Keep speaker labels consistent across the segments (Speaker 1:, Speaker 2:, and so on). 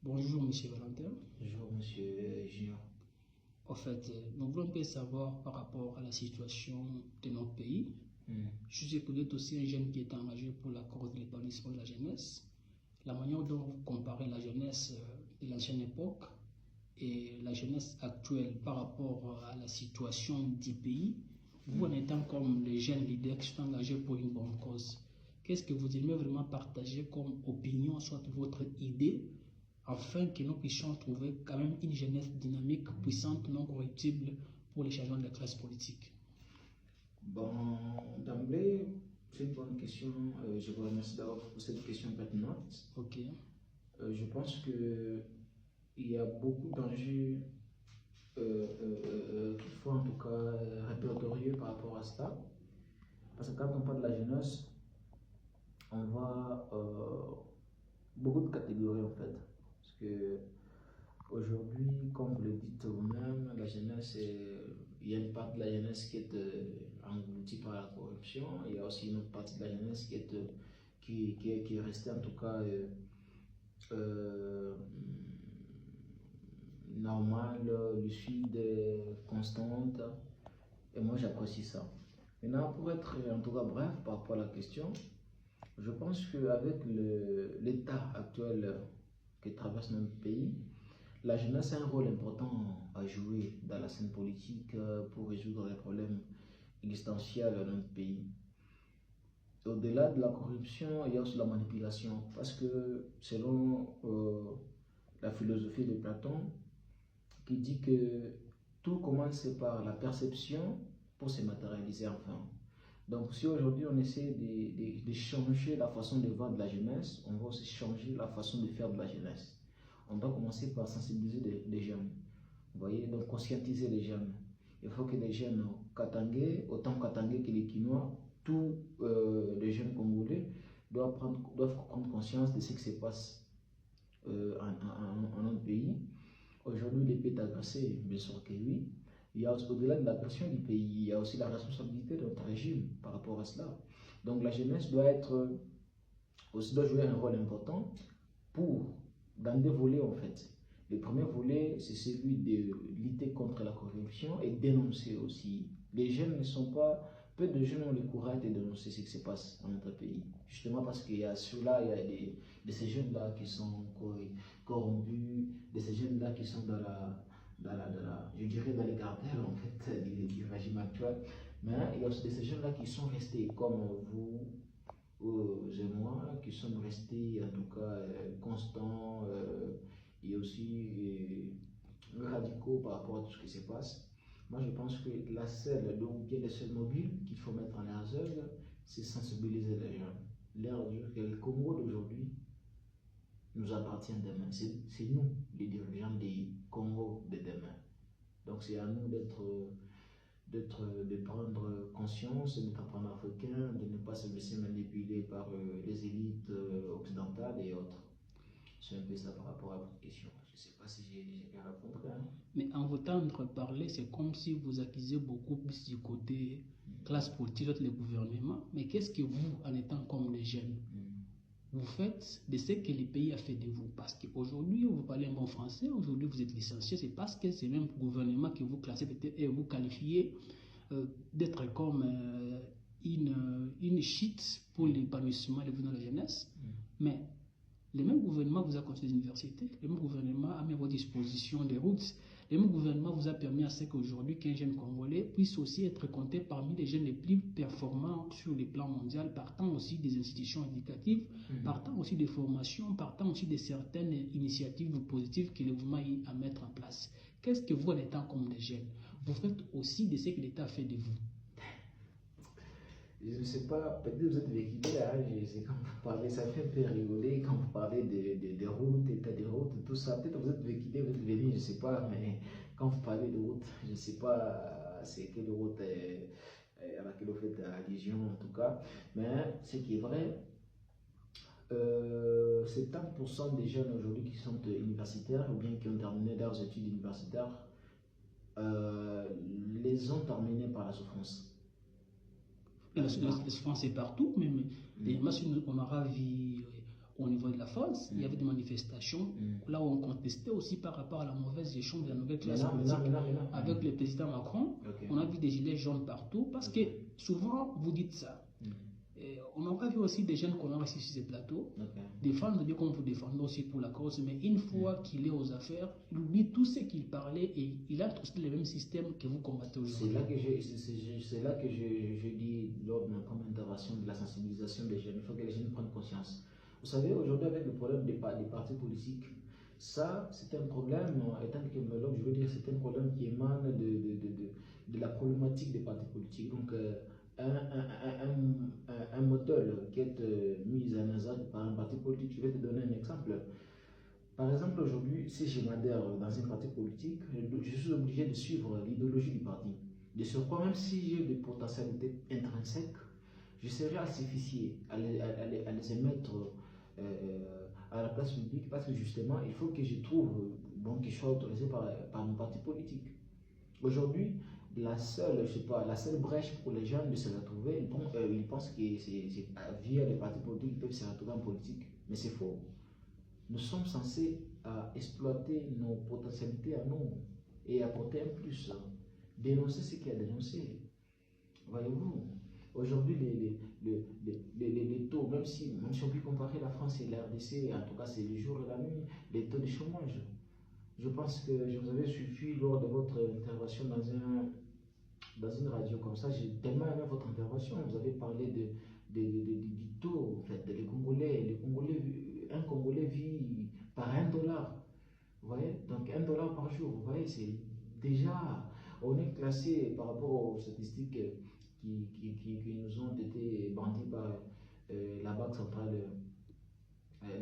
Speaker 1: Bonjour, Monsieur Valentin.
Speaker 2: Bonjour, Monsieur Junior.
Speaker 1: En fait, nous voulons un peu savoir par rapport à la situation de notre pays. Je suis peut-être aussi un jeune qui est engagé pour la cause de l'épanouissement de la jeunesse. La manière dont vous comparez la jeunesse de l'ancienne époque et la jeunesse actuelle par rapport à la situation du pays, vous en étant comme les jeunes leaders qui sont engagés pour une bonne cause, qu'est-ce que vous aimez vraiment partager comme opinion, soit votre idée, afin que nous puissions trouver quand même une jeunesse dynamique, puissante, non corruptible pour les changements de la classe politique?
Speaker 2: Bon, d'emblée, c'est une bonne question. Je vous remercie d'avoir posé cette question pertinente.
Speaker 1: Ok.
Speaker 2: Je pense qu'il y a beaucoup d'enjeux qu'il faut en tout cas répertorier par rapport à cela. Parce que quand on parle de la jeunesse, on voit beaucoup de catégories en fait. Parce que aujourd'hui, comme vous le dites vous-même, la jeunesse, il y a une partie de la jeunesse qui est engloutie par la corruption. Il y a aussi une autre partie de la jeunesse qui est restée en tout cas normale, lucide, constante. Et moi, j'apprécie ça. Maintenant, pour être en tout cas bref par rapport à la question, je pense qu'avec l'état actuel que traverse notre pays, la jeunesse a un rôle important à jouer dans la scène politique pour résoudre les problèmes existentiels de notre pays. Au-delà de la corruption, il y a aussi la manipulation, parce que selon la philosophie de Platon, qui dit que tout commence par la perception pour se matérialiser enfin. Donc si aujourd'hui on essaie de changer la façon de voir de la jeunesse, on va aussi changer la façon de faire de la jeunesse. On doit commencer par sensibiliser les jeunes. Vous voyez, donc conscientiser les jeunes. Il faut que les jeunes katangais, autant katangais que les Quinois, tous les jeunes congolais doivent prendre conscience de ce qui se passe en notre pays. Aujourd'hui, le pays est agressé, bien sûr que oui. Il y a au-delà de l'agression du pays, il y a aussi la responsabilité de notre régime par rapport à cela. Donc la jeunesse doit jouer un rôle important dans deux volets en fait. Le premier volet, c'est celui de lutter contre la corruption et dénoncer aussi. Les jeunes ne sont pas, peu de jeunes ont le courage de dénoncer ce qui se passe dans notre pays. Justement parce qu'il y a ceux-là, il y a de ces jeunes-là qui sont corrompus, de ces jeunes-là qui sont je dirais dans les cartels en fait du régime actuel. Mais il y a aussi de ces jeunes-là qui sont restés comme vous et moi, qui sommes restés en tout cas constants et aussi radicaux par rapport à tout ce qui se passe. Moi, je pense que la seule, ou bien le seul mobile qu'il faut mettre en œuvre, c'est sensibiliser les gens. Leur dire que le Congo d'aujourd'hui nous appartient demain. C'est nous, les dirigeants des Congo de demain. Donc, c'est à nous de prendre conscience, d'être panafricain, de ne pas se laisser manipuler par les élites occidentales et autres. C'est un peu ça par rapport à votre question. Je ne sais pas si j'ai bien répondu. Hein?
Speaker 1: Mais en vous entendre parler, c'est comme si vous accusez beaucoup plus du côté classe politique de le gouvernement. Mais qu'est-ce que vous, en étant comme les jeunes, vous faites de ce que le pays a fait de vous? Parce qu'aujourd'hui, vous parlez un bon français, aujourd'hui vous êtes licencié, c'est parce que c'est même le gouvernement que vous classez et vous qualifiez d'être comme une shit pour l'épanouissement et de la jeunesse. Mais le même gouvernement vous a construit des universités, le même gouvernement a mis à votre disposition des routes, le même gouvernement vous a permis à ce qu'aujourd'hui qu'un jeune Congolais puisse aussi être compté parmi les jeunes les plus performants sur le plan mondial, partant aussi des institutions éducatives, partant aussi des formations, partant aussi de certaines initiatives positives que le gouvernement a à mettre en place. Qu'est-ce que vous, en étant comme des jeunes, vous faites aussi de ce que l'État fait de vous?
Speaker 2: Je ne sais pas, peut-être vous êtes véhiculé, hein, quand vous parlez, ça fait un peu rigoler quand vous parlez de routes, état de routes, tout ça. Peut-être vous êtes véhiculé, vous êtes venu, je ne sais pas, mais quand vous parlez de routes, je ne sais pas c'est quelle route à laquelle vous faites allusion en tout cas. Mais ce qui est vrai, 70% des jeunes aujourd'hui qui sont universitaires ou bien qui ont terminé leurs études universitaires les ont terminés par la souffrance.
Speaker 1: La souffrance est partout, mais on aura vu au niveau de la France, il y avait des manifestations là où on contestait aussi par rapport à la mauvaise gestion de la nouvelle classe politique. Avec le président Macron, on a vu des gilets jaunes partout parce que souvent vous dites ça. Et on a vu aussi des jeunes qu'on a reçus sur ces plateaux défendre Dieu comme vous défendez aussi pour la cause, mais une fois qu'il est aux affaires, il oublie tout ce qu'il parlait et il a aussi le même système que vous combattez aujourd'hui.
Speaker 2: C'est là que je dis lors de ma première intervention de la sensibilisation des jeunes. Il faut que les jeunes prennent conscience. Vous savez, aujourd'hui, avec le problème des partis politiques, ça, c'est un problème, étant qu'écologue, je veux dire, c'est un problème qui émane de la problématique des partis politiques. Donc, un modèle qui est mis en œuvre par un parti politique, je vais te donner un exemple. Par exemple, aujourd'hui, si je m'adhère dans un parti politique, je suis obligé de suivre l'idéologie du parti. De surcroît, même si j'ai des potentialités intrinsèques, je serai asphyxié à les émettre à la place publique parce que justement, il faut que je trouve bon, que je sois autorisé par mon parti politique. Aujourd'hui, la seule brèche pour les jeunes de se retrouver, ils pensent que c'est via les partis politiques qu'ils peuvent se retrouver en politique. Mais c'est faux. Nous sommes censés exploiter nos potentialités à nous et apporter un plus. Dénoncer ce qu'il y a à dénoncer. Voyez-vous, aujourd'hui, les taux, même si on peut comparer la France et la RDC, en tout cas c'est le jour et la nuit, les taux de chômage. Je pense que je vous avais suivi lors de votre intervention dans une radio comme ça. J'ai tellement aimé votre intervention. Vous avez parlé du taux, en fait, les Congolais, un Congolais vit par $1. Vous voyez, donc $1 par jour. Vous voyez, c'est déjà, on est classé par rapport aux statistiques qui nous ont été bandies par la Banque centrale,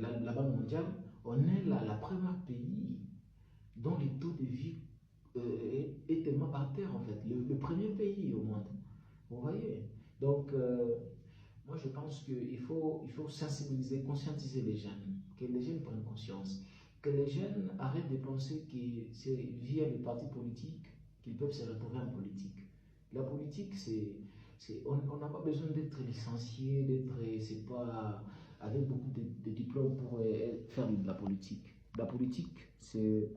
Speaker 2: la Banque mondiale. On est la première pays dont le taux de vie est tellement par terre en fait, le premier pays au monde. Vous voyez, donc moi je pense qu'il faut sensibiliser, conscientiser les jeunes, que les jeunes prennent conscience, que les jeunes arrêtent de penser que c'est via les partis politiques qu'ils peuvent se retrouver en politique. La politique, on n'a pas besoin d'être licencié, c'est pas avec beaucoup de diplômes pour faire de la politique. La politique, c'est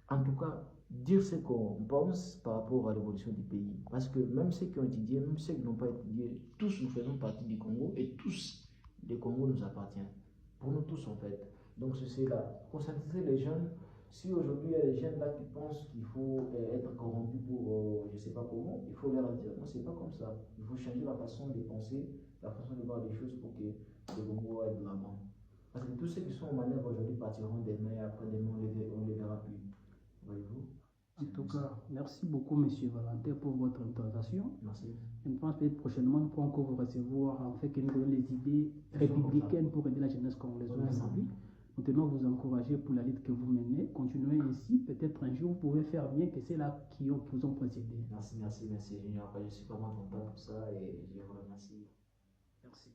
Speaker 2: en tout cas dire ce qu'on pense par rapport à l'évolution du pays. Parce que même ceux qui ont étudié, même ceux qui n'ont pas étudié, tous nous faisons partie du Congo et tous, le Congo nous appartient. Pour nous tous en fait. Donc c'est là, conscientiser les jeunes. Si aujourd'hui il y a des jeunes là qui pensent qu'il faut être corrompu pour je ne sais pas comment, il faut leur dire non, c'est pas comme ça. Il faut changer la façon de penser, la façon de voir les choses pour que le Congo aille de l'avant. Parce que tous ceux qui sont en manœuvre aujourd'hui partiront demain et après-demain on ne les verra plus. Voyez-vous?
Speaker 1: En tout cas, merci beaucoup, M. Valentin, pour votre intervention.
Speaker 2: Merci.
Speaker 1: Je pense peut-être prochainement, nous pourrons encore vous recevoir en fait que nous donnions les idées républicaines pour aider la jeunesse congolaise aujourd'hui. Nous tenons vous encourager pour la lutte que vous menez. Continuez ainsi. Peut-être un jour, vous pouvez faire bien que c'est là qui vous ont précédé.
Speaker 2: Merci, Junior. Je suis vraiment content pour ça et je vous remercie.
Speaker 1: Merci.